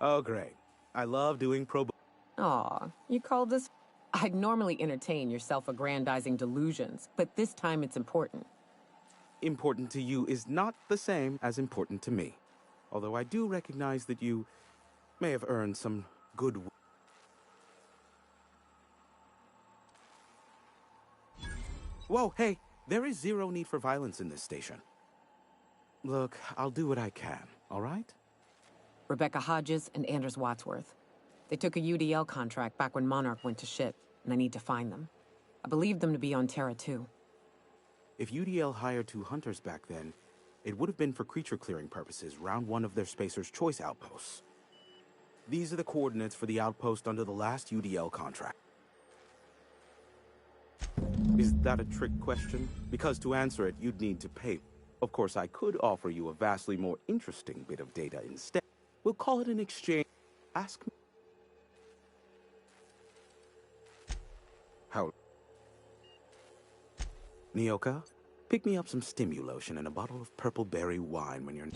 Oh, great. I love doing pro bono. Aw, you called this? I'd normally entertain your self-aggrandizing delusions, but this time it's important. Important to you is not the same as important to me. Although I do recognize that you may have earned some good. Whoa, hey, there is zero need for violence in this station. Look, I'll do what I can, all right? Rebecca Hodges and Anders Wadsworth. They took a UDL contract back when Monarch went to shit, and I need to find them. I believe them to be on Terra too. If UDL hired 2 hunters back then, it would have been for creature clearing purposes, round 1 of their Spacer's Choice outposts. These are the coordinates for the outpost under the last UDL contract. Is that a trick question? Because to answer it, you'd need to pay. Of course, I could offer you a vastly more interesting bit of data instead. We'll call it an exchange. Ask me. How? Nyoka, pick me up some Stimulotion and a bottle of purple berry wine when you're...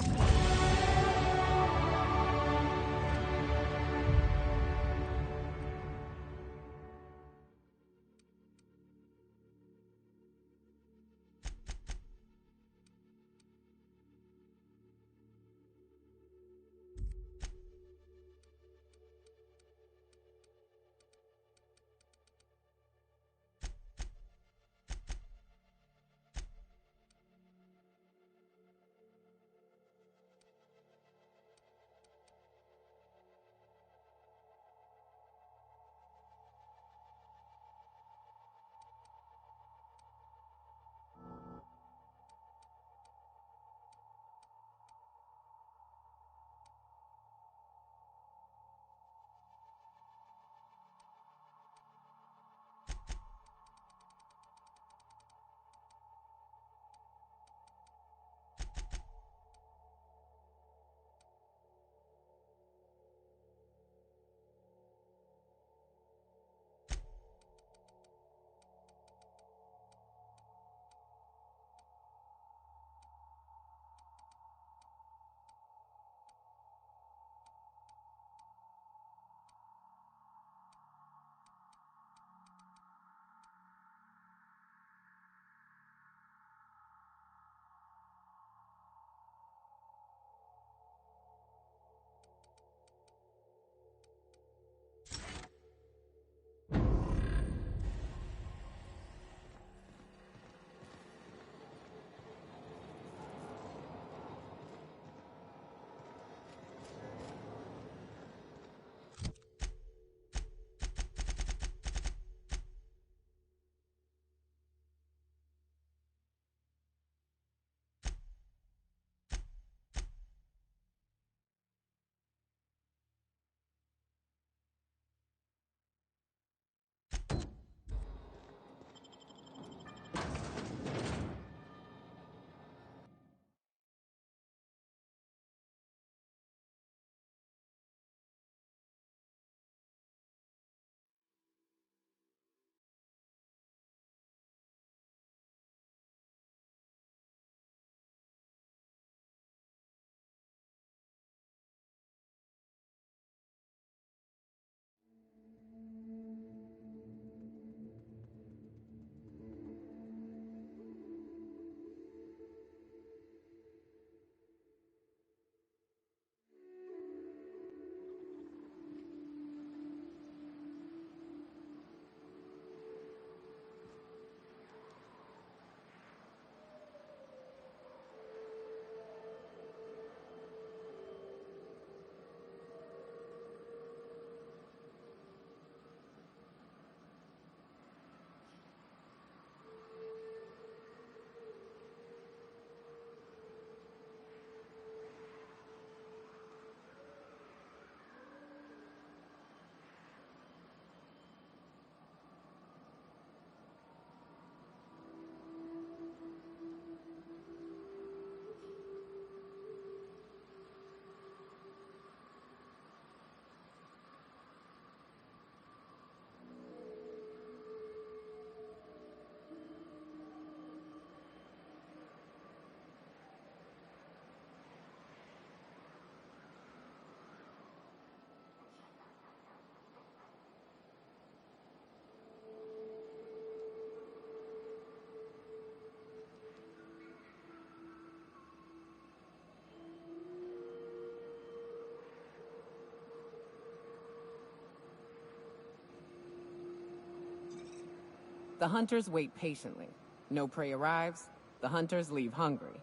The hunters wait patiently. No prey arrives, the hunters leave hungry.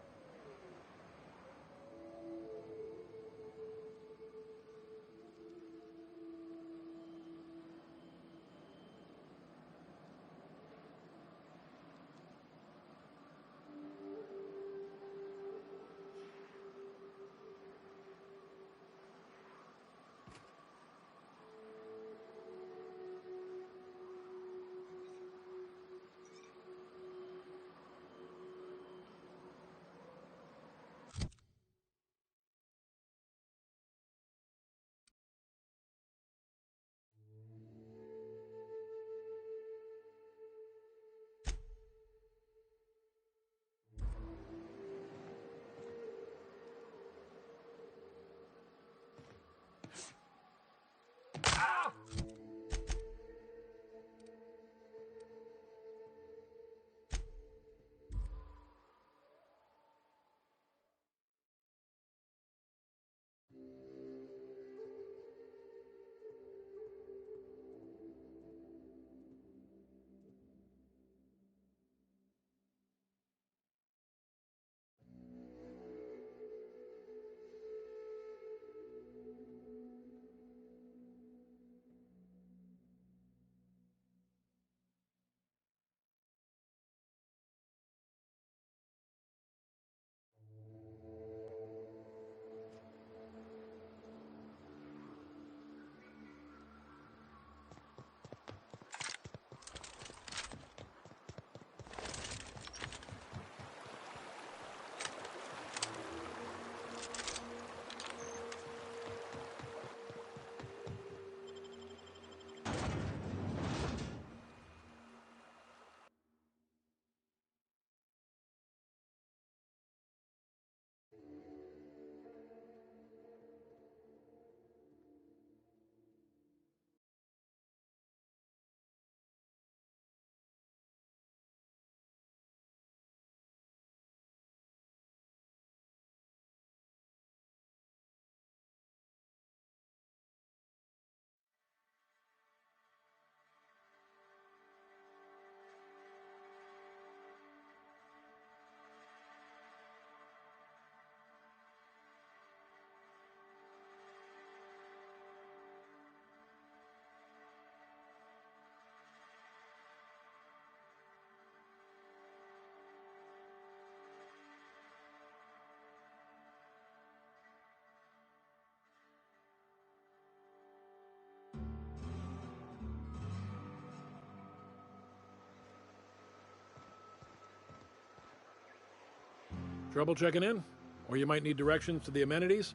Trouble checking in? Or you might need directions to the amenities?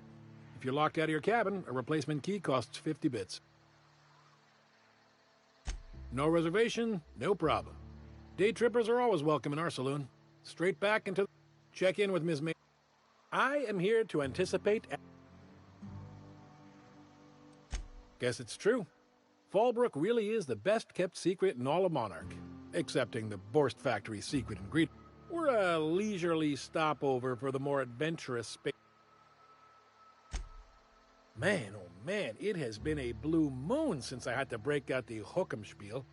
If you're locked out of your cabin, a replacement key costs 50 bits. No reservation? No problem. Day trippers are always welcome in our saloon. Straight back into... Check in with Ms. May. I am here to anticipate... Guess it's true. Fallbrook really is the best-kept secret in all of Monarch. Excepting the Borst Factory's secret ingredient. We're a leisurely stopover for the more adventurous space. Man, oh man, it has been a blue moon since I had to break out the Hookham-spiel.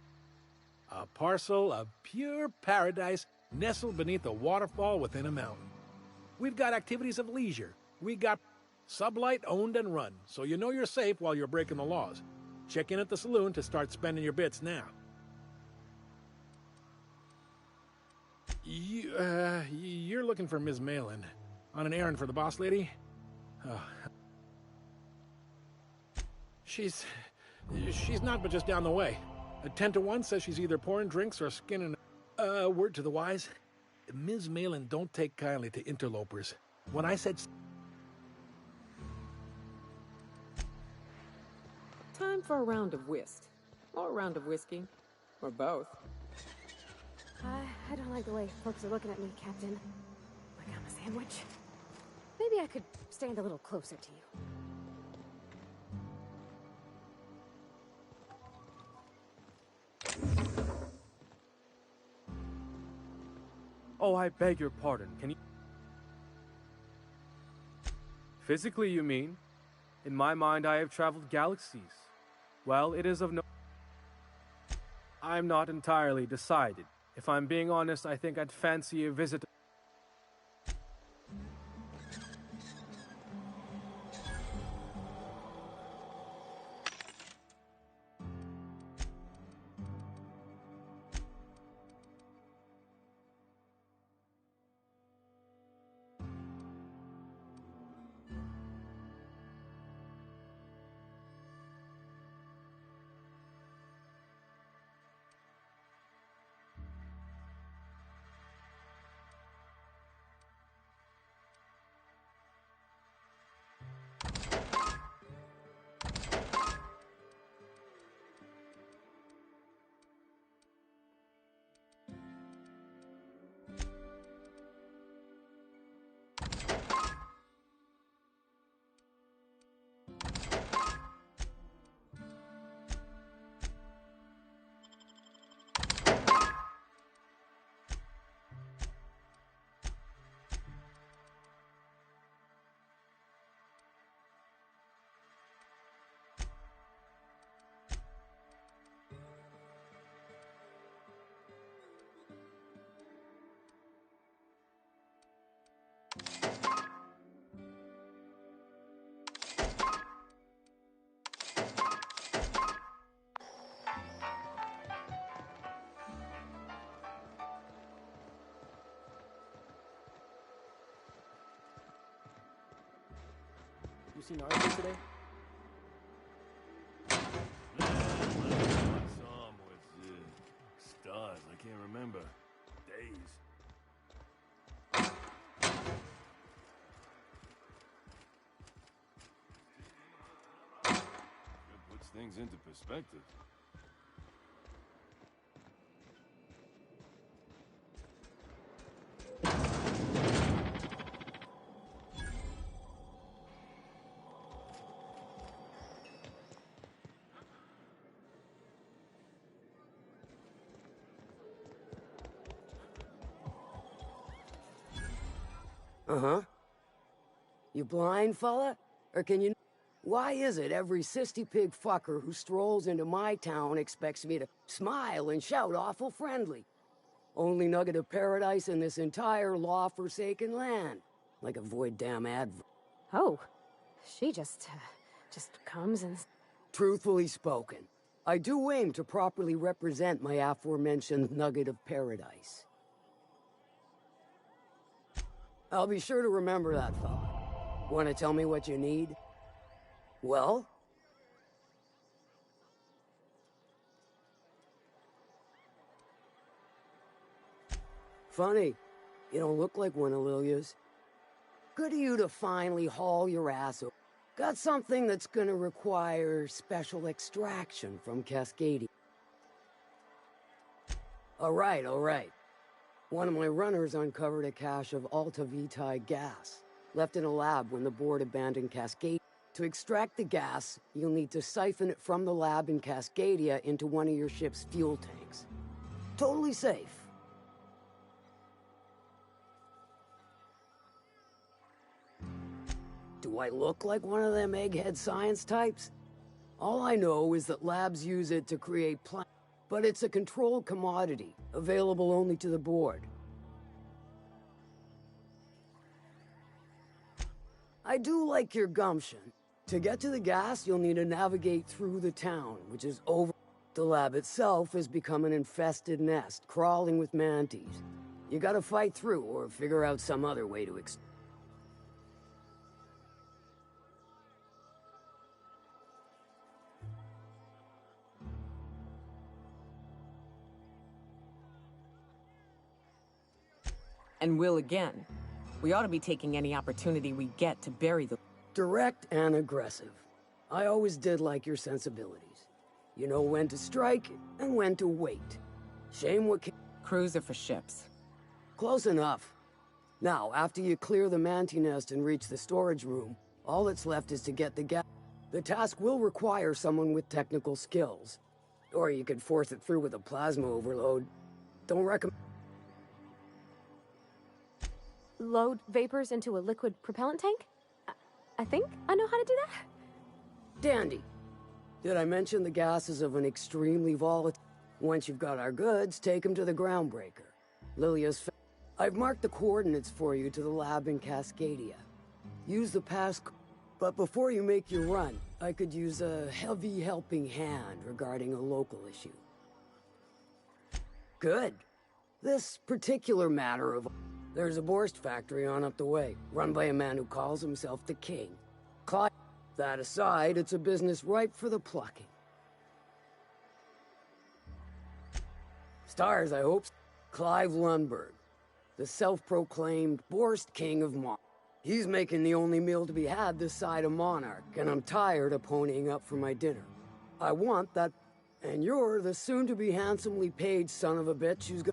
A parcel of pure paradise nestled beneath a waterfall within a mountain. We've got activities of leisure. We got Sublight owned and run, so you know you're safe while you're breaking the laws. Check in at the saloon to start spending your bits now. You're looking for Ms. Malin. On an errand for the boss lady? Oh. She's not but just down the way. A 10 to 1 says she's either pouring drinks or skinning... word to the wise. Ms. Malin don't take kindly to interlopers. When I said... Time for a round of whist. Or a round of whiskey. Or both. I don't like the way folks are looking at me, Captain. Like I'm a sandwich. Maybe I could stand a little closer to you. Oh, I beg your pardon. Can you... Physically, you mean? In my mind, I have traveled galaxies. Well, it is of no... I'm not entirely decided. If I'm being honest, I think I'd fancy a visit. You seen Arthur today? I saw him with stars. I can't remember. Days. It puts things into perspective. Uh-huh. You blind, fella? Or can you... Why is it every sissy pig fucker who strolls into my town expects me to smile and shout awful friendly? Only nugget of paradise in this entire law-forsaken land. Like a void damn advert. Oh, she just comes and... Truthfully spoken, I do aim to properly represent my aforementioned nugget of paradise. I'll be sure to remember that, fella. Want to tell me what you need? Well? Funny. You don't look like one of Lilia's. Good of you to finally haul your ass over. Got something that's gonna require special extraction from Cascadia. All right. One of my runners uncovered a cache of Alta Vitae gas, left in a lab when the board abandoned Cascadia. To extract the gas, you'll need to siphon it from the lab in Cascadia into one of your ship's fuel tanks. Totally safe. Do I look like one of them egghead science types? All I know is that labs use it to create but it's a controlled commodity, available only to the board. I do like your gumption. To get to the gas, you'll need to navigate through the town, which is over. The lab itself has become an infested nest, crawling with mantis. You gotta fight through, or figure out some other way to And will again. We ought to be taking any opportunity we get to bury the... Direct and aggressive. I always did like your sensibilities. You know when to strike and when to wait. Shame what can... Crews are for ships. Close enough. Now, after you clear the mantis nest and reach the storage room, all that's left is to get the gas. The task will require someone with technical skills. Or you could force it through with a plasma overload. Don't recommend... Load vapors into a liquid propellant tank? I think I know how to do that. Dandy. Did I mention the gas is of an extremely volatile... Once you've got our goods, take them to the groundbreaker. Lilia's I've marked the coordinates for you to the lab in Cascadia. Use the pass. But before you make your run, I could use a heavy helping hand regarding a local issue. Good. This particular matter of... There's a Borst factory on up the way, run by a man who calls himself the King. Clive. That aside, it's a business ripe for the plucking. Stars, I hope. Clive Lundberg, the self-proclaimed Borst King of Monarch. He's making the only meal to be had this side of Monarch, and I'm tired of ponying up for my dinner. I want that... And you're the soon-to-be handsomely paid son of a bitch who's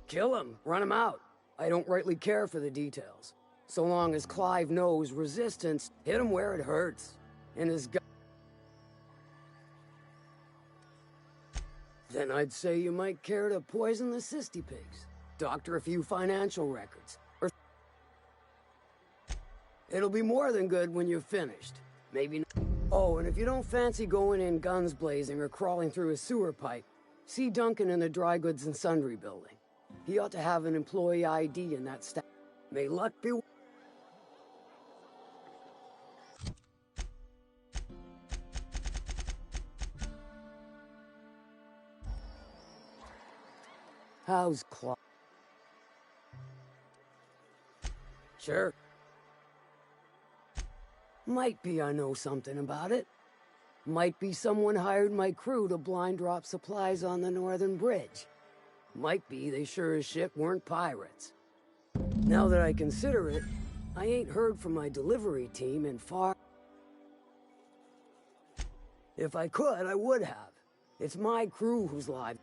Kill him. Run him out. I don't rightly care for the details. So long as Clive knows resistance, hit him where it hurts. In his gut. Then I'd say you might care to poison the cysty pigs. Doctor a few financial records. Or... It'll be more than good when you're finished. Maybe... Oh, and if you don't fancy going in guns blazing or crawling through a sewer pipe, see Duncan in the Dry Goods and Sundry building. He ought to have an employee ID in that stack. May luck be... How's Claw? Sure. Might be I know something about it. Might be someone hired my crew to blind drop supplies on the Northern Bridge. Might be they sure as shit weren't pirates. Now that I consider it, I ain't heard from my delivery team in far... If I could, I would have. It's my crew who's live.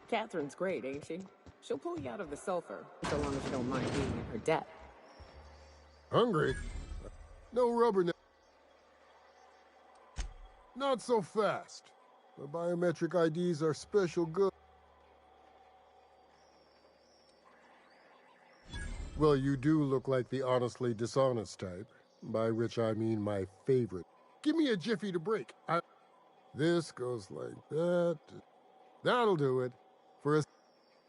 Catherine's great, ain't she? She'll pull you out of the sulfur, so long as you don't mind being in her debt. Hungry? No rubber now. Not so fast. The biometric IDs are special good. Well, you do look like the honestly dishonest type, by which I mean my favorite. Give me a jiffy to break. This goes like that. That'll do it. For a...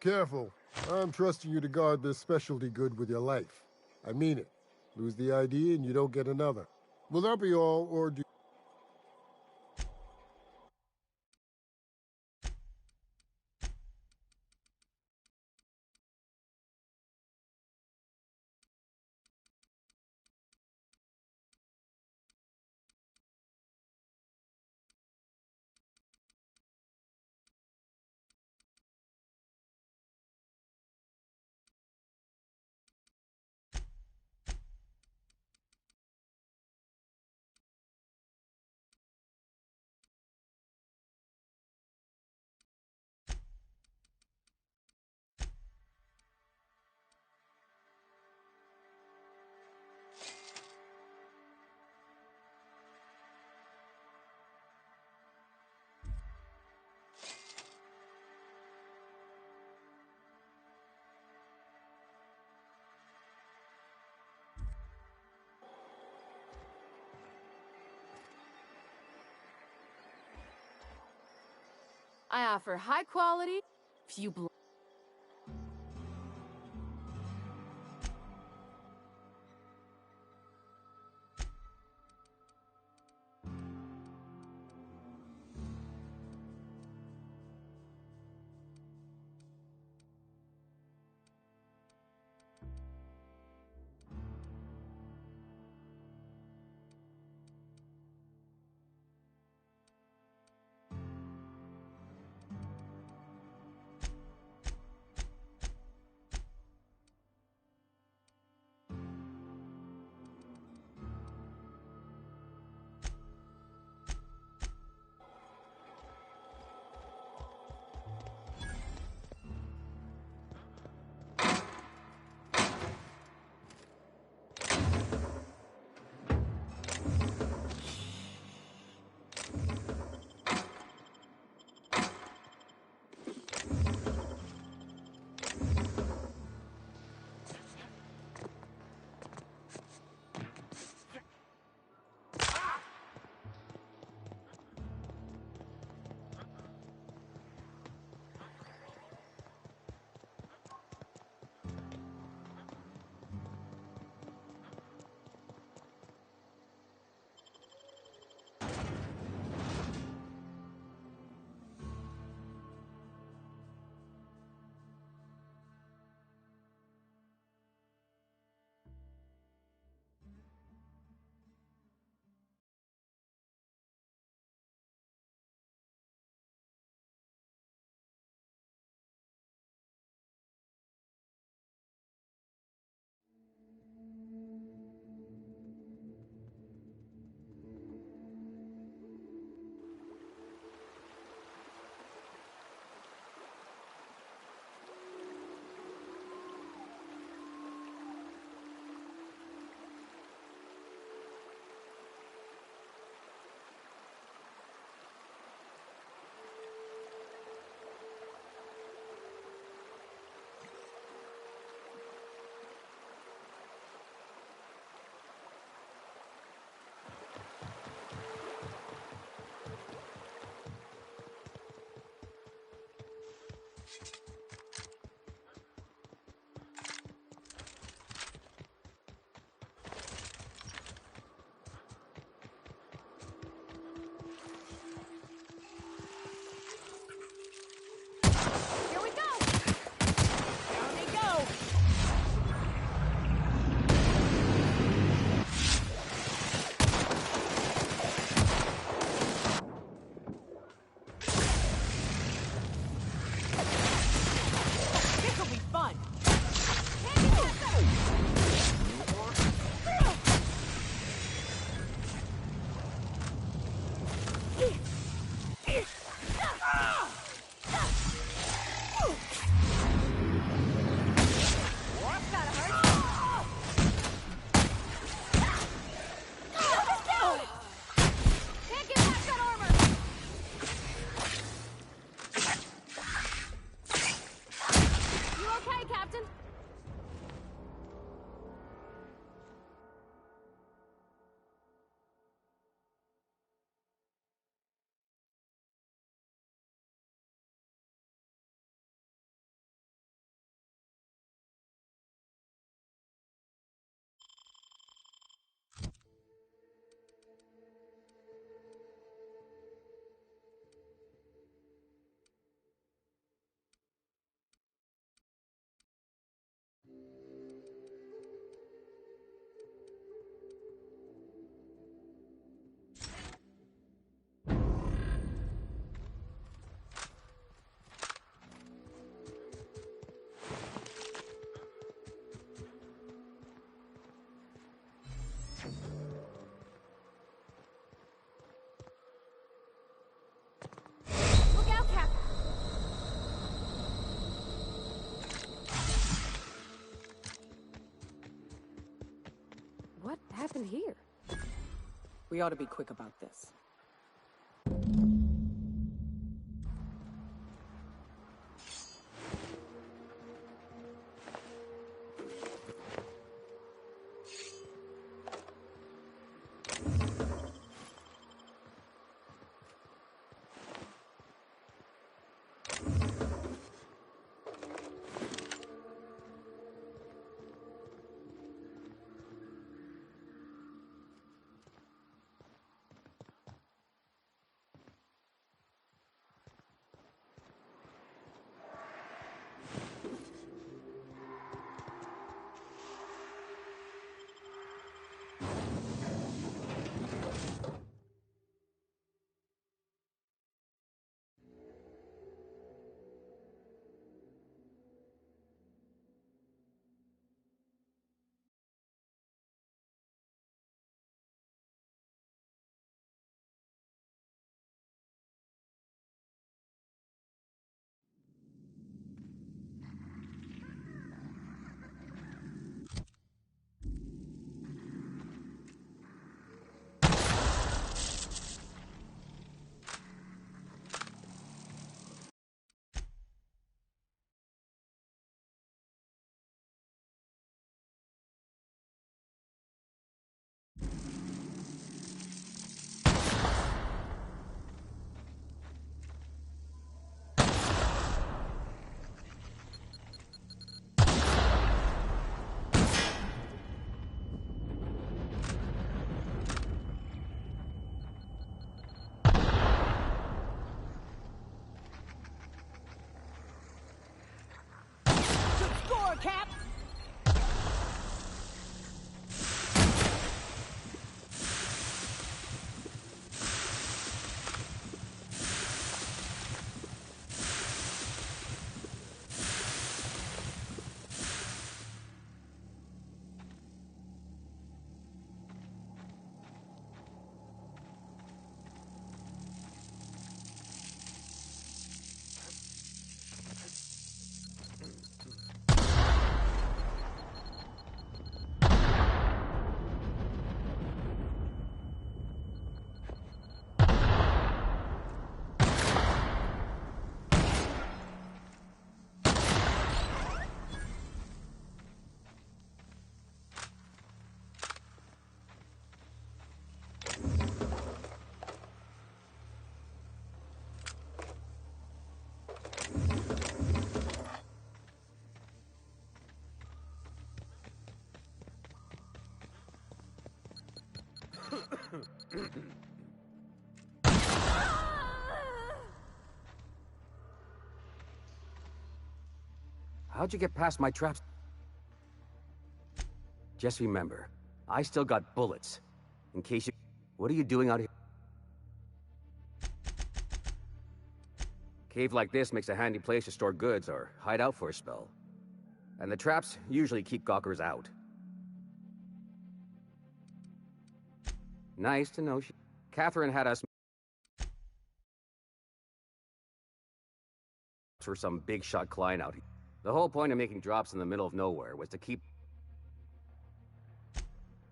Careful. I'm trusting you to guard this specialty good with your life. I mean it. Lose the ID and you don't get another. Will that be all, or do... I offer high quality, few bl- happened here? We ought to be quick about this. Score, Cap! How'd you get past my traps? Just remember, I still got bullets. In case you... What are you doing out here? Cave like this makes a handy place to store goods or hide out for a spell. And the traps usually keep gawkers out. Nice to know Catherine had us for some big shot client out here. The whole point of making drops in the middle of nowhere was to keep...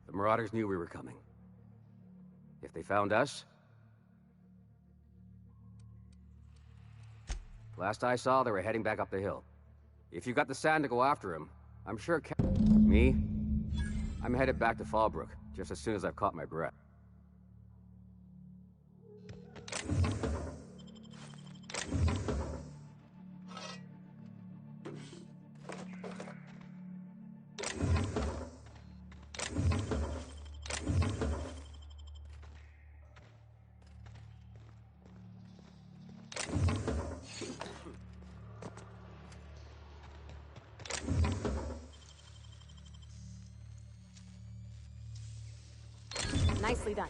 The Marauders knew we were coming. If they found us... Last I saw, they were heading back up the hill. If you got the sand to go after him, I'm sure Me? I'm headed back to Fallbrook, just as soon as I've caught my breath. Nicely done.